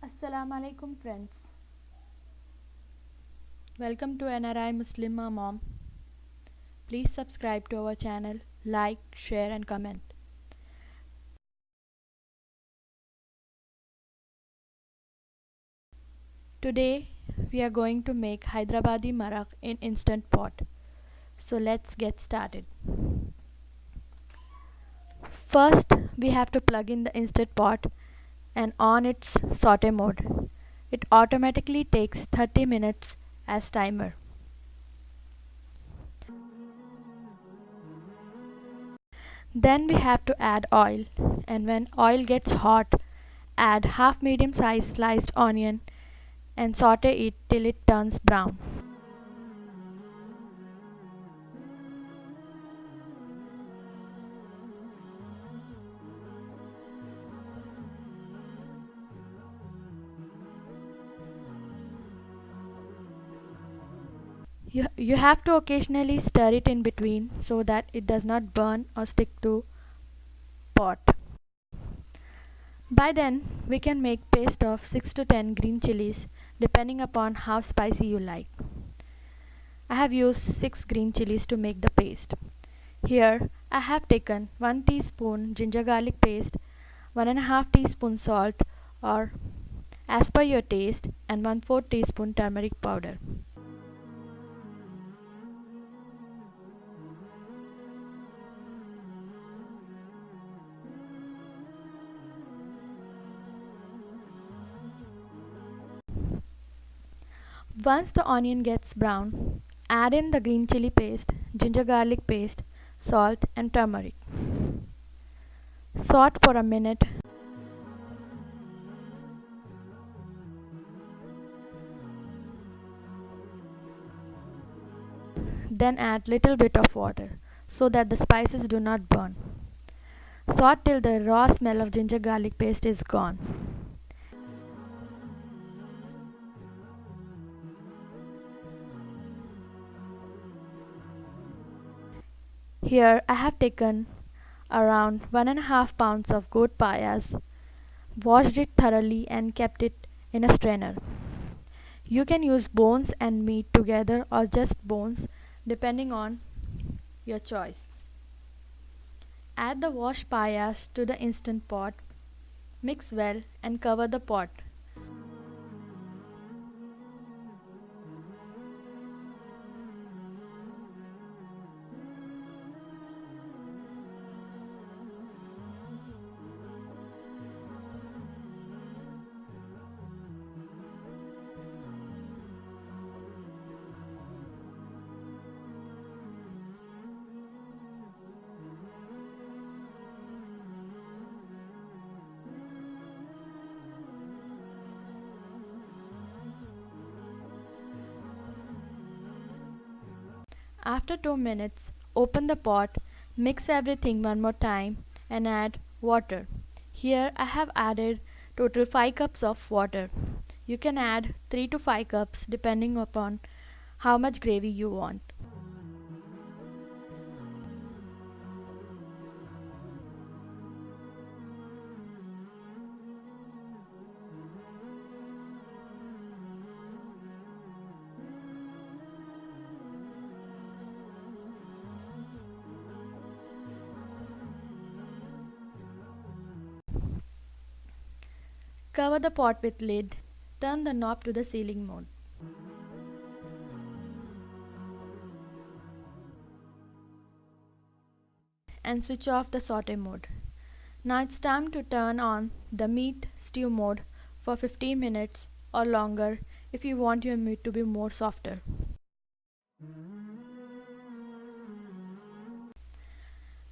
alaikum friends. Welcome to NRI Muslimah Mom. Please subscribe to our channel, like, share and comment. Today we are going to make Hyderabadi Marag in instant pot. So let's get started. First we have to plug in the instant pot and on its saute mode. It automatically takes 30 minutes as timer. Then we have to add oil, and when oil gets hot, add half medium sized sliced onion and saute it till it turns brown. You have to occasionally stir it in between so that it does not burn or stick to pot. By then we can make paste of 6 to 10 green chilies depending upon how spicy you like. I have used 6 green chilies to make the paste. Here I have taken 1 teaspoon ginger garlic paste, 1.5 teaspoon salt or as per your taste, and 1/4 teaspoon turmeric powder. Once the onion gets brown, add in the green chili paste, ginger garlic paste, salt and turmeric. Saute for a minute. Then add little bit of water so that the spices do not burn. Saute till the raw smell of ginger garlic paste is gone. Here I have taken around 1.5 pounds of goat payas, washed it thoroughly and kept it in a strainer. You can use bones and meat together or just bones depending on your choice. Add the washed payas to the instant pot, mix well and cover the pot. After 2 minutes, open the pot, mix everything one more time and add water. Here I have added total 5 cups of water. You can add 3 to 5 cups depending upon how much gravy you want. Cover the pot with lid, turn the knob to the ceiling mode. And switch off the saute mode. Now it's time to turn on the meat stew mode for 15 minutes or longer if you want your meat to be more softer.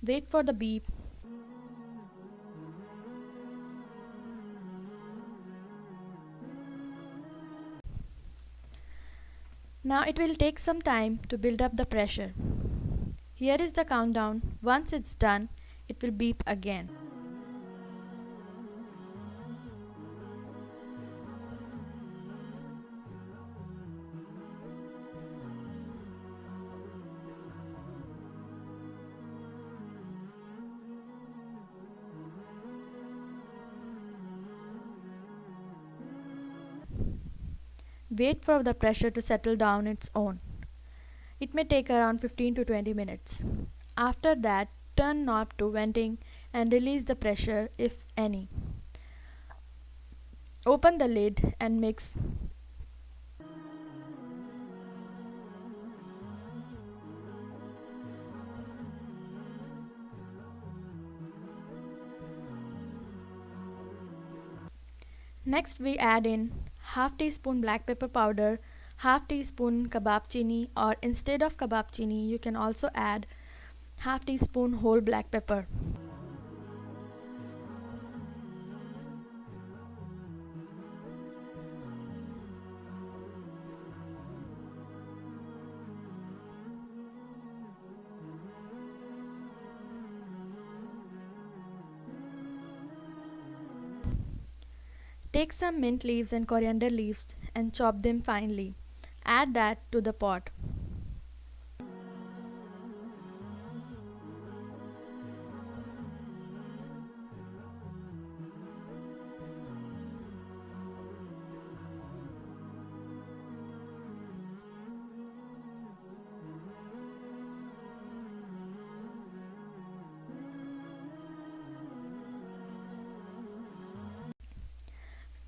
Wait for the beep. Now it will take some time to build up the pressure. Here is the countdown. Once it's done, it will beep again. Wait for the pressure to settle down its own. It may take around 15 to 20 minutes. After that, turn knob to venting and release the pressure if any. Open the lid and mix. Next we add in half teaspoon black pepper powder, half teaspoon Kabab chini, or instead of Kabab chini you can also add half teaspoon whole black pepper. Take some mint leaves and coriander leaves and chop them finely. Add that to the pot.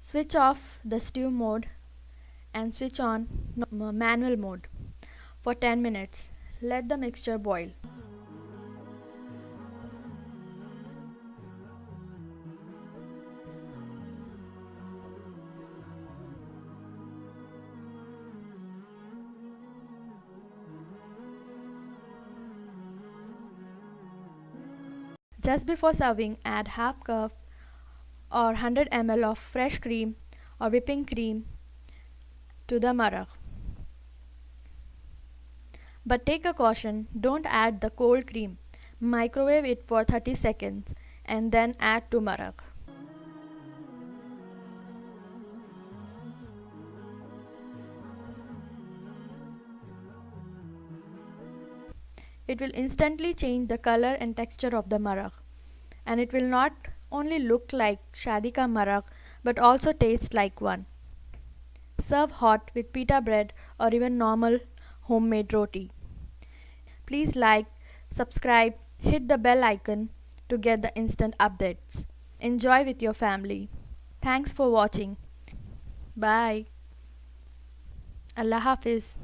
Switch off the stew mode and switch on manual mode for 10 minutes. Let the mixture boil. Just before serving, add half cup or 100 ml of fresh cream or whipping cream to the marag. But take a caution, don't add the cold cream. Microwave it for 30 seconds and then add to marag. It will instantly change the color and texture of the marag, and it will not only look like shadi ka marag but also taste like one. Serve hot with pita bread or even normal homemade roti. Please like, subscribe, hit the bell icon to get the instant updates. Enjoy with your family. Thanks for watching. Bye. Allah Hafiz.